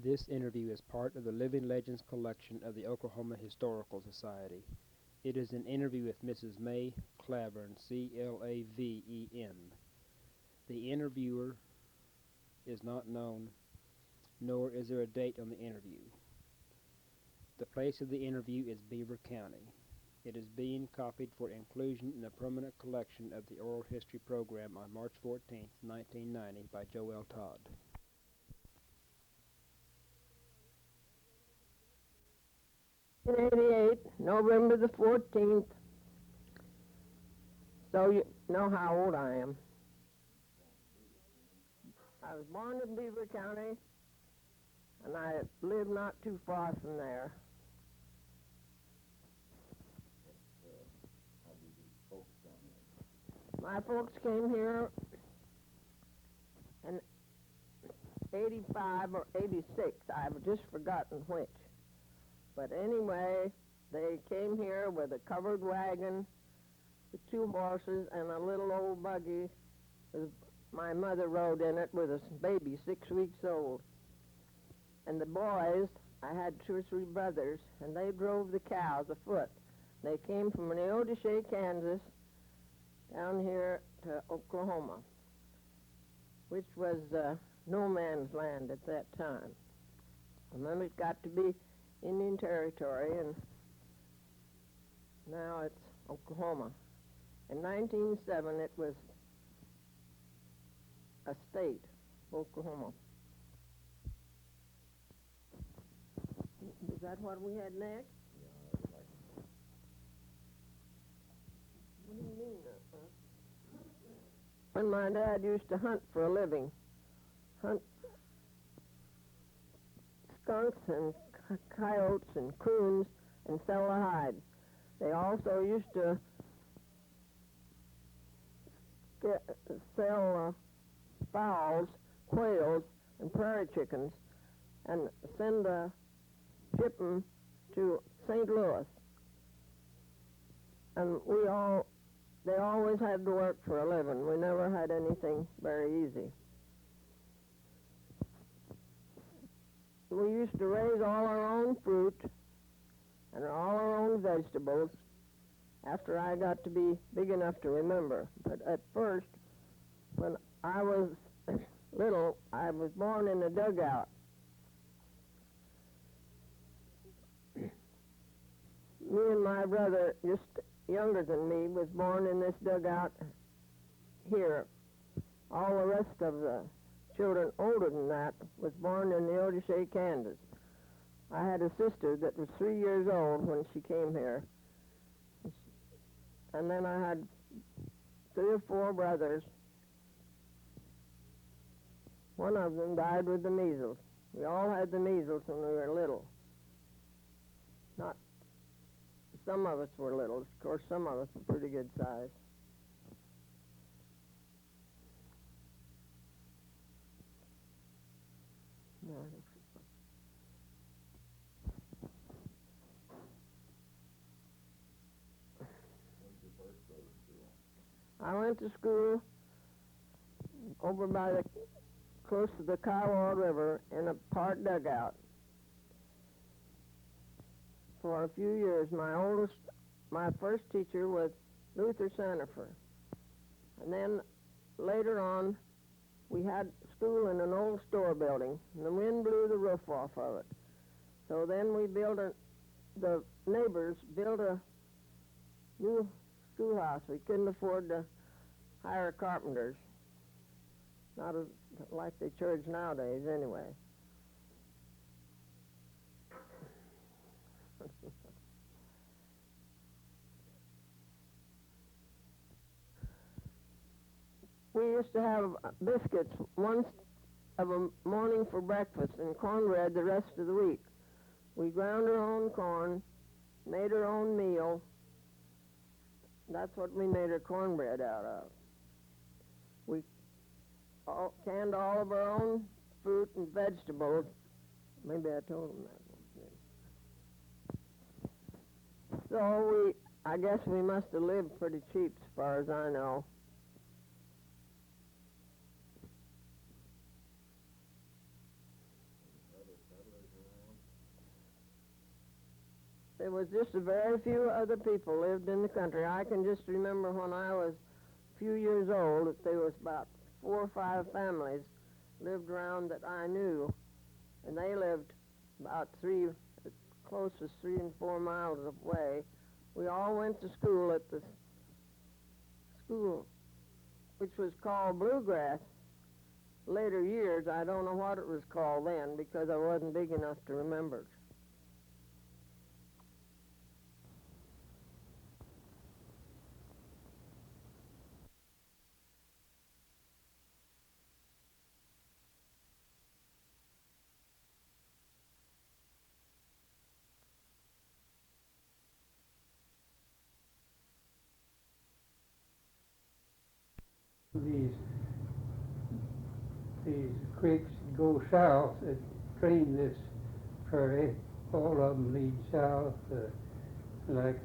This interview is part of the Living Legends collection of the Oklahoma Historical Society. It is an interview with Mrs. May Claven, C-L-A-V-E-N. The interviewer is not known, nor is there a date on the interview. The place of the interview is Beaver County. It is being copied for inclusion in the permanent collection of the Oral History Program on March 14, 1990 by Joel Todd. In 88, November the 14th. So you know how old I am. I was born in Beaver County, and I lived not too far from there. My folks came here in 85 or 86. I've just forgotten which. But anyway, they came here with a covered wagon, with 2 horses, and a little old buggy. My mother rode in it with a baby 6 weeks old. And the boys, I had 2 or 3 brothers, and they drove the cows afoot. They came from Neodesha, Kansas, down here to Oklahoma, which was no man's land at that time. And then it got to be Indian Territory, and now it's Oklahoma. In 1907, it was a state, Oklahoma. Is that what we had next? What do you mean? When my dad used to hunt for a living, hunt skunks and coyotes and coons and sell the hide. They also used to sell fowls, quails, and prairie chickens, and ship them to St. Louis. And they always had to work for a living. We never had anything very easy. We used to raise all our own fruit and all our own vegetables after I got to be big enough to remember. But at first, when I was little, I was born in a dugout. Me and my brother, just younger than me, was born in this dugout here. All the rest of the children older than that was born in Neodesha, Kansas. I had a sister that was 3 years old when she came here. And then I had 3 or 4 brothers. One of them died with the measles. We all had the measles when we were little. Some of us were little. Of course, some of us were pretty good size. I went to school over by close to the Kiowa River in a part dugout. For a few years, my first teacher was Luther Sanifer. And then later on, we had school in an old store building, and the wind blew the roof off of it. So then the neighbors built a new schoolhouse. We couldn't afford to hire carpenters, not like they charge nowadays anyway. We used to have biscuits once of a morning for breakfast and cornbread the rest of the week. We ground our own corn, made our own meal. That's what we made our cornbread out of. We canned all of our own fruit and vegetables. Maybe I told them that. So I guess we must have lived pretty cheap as far as I know. It was just a very few other people lived in the country. I can just remember when I was a few years old that there was about 4 or 5 families lived around that I knew, and they lived about as close as 3 and 4 miles away. We all went to school at the school, which was called Bluegrass. Later years, I don't know what it was called then because I wasn't big enough to remember it. These creeks go south that drain this prairie. All of them lead south, like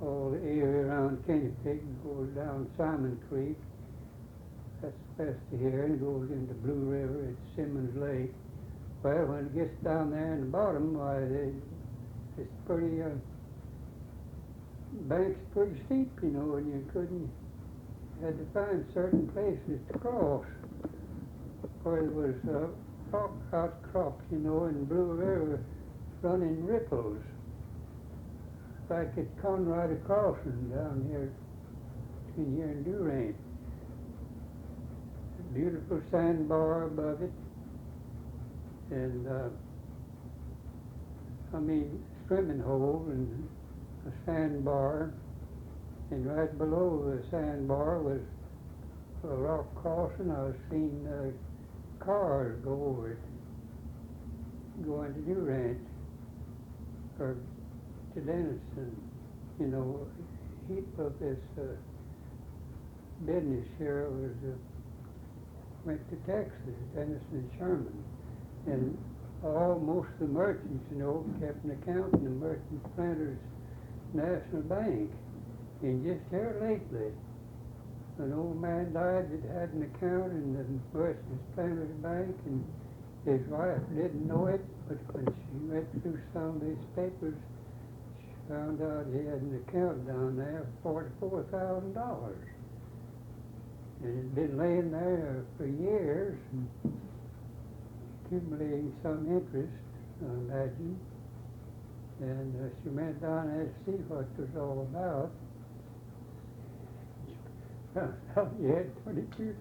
all the area around Kennepick goes down Simon Creek. That's west of here and goes into Blue River at Simmons Lake. Well, when it gets down there in the bottom, why, it's pretty, bank's pretty steep, you know, and you had to find certain places to cross where there was rock outcrops, you know, and Blue River running ripples, like at Conrad Crossing down here between here and Durant. Beautiful sandbar above it, and swimming hole and a sandbar, and right below the sandbar was a rock crossing. I was seeing cars go over it, going to Durant or to Denison. You know, heap of this business here went to Texas, Denison and Sherman, and most of the merchants, you know, kept an account in the Merchants Planters National Bank. And just here lately, an old man died that had an account in the Merchants Planters Bank, and his wife didn't know it, but when she went through some of his papers, she found out he had an account down there for $44,000. And it had been laying there for years, and accumulating some interest, I imagine. And she went down there to see what it was all about. Found out he had 22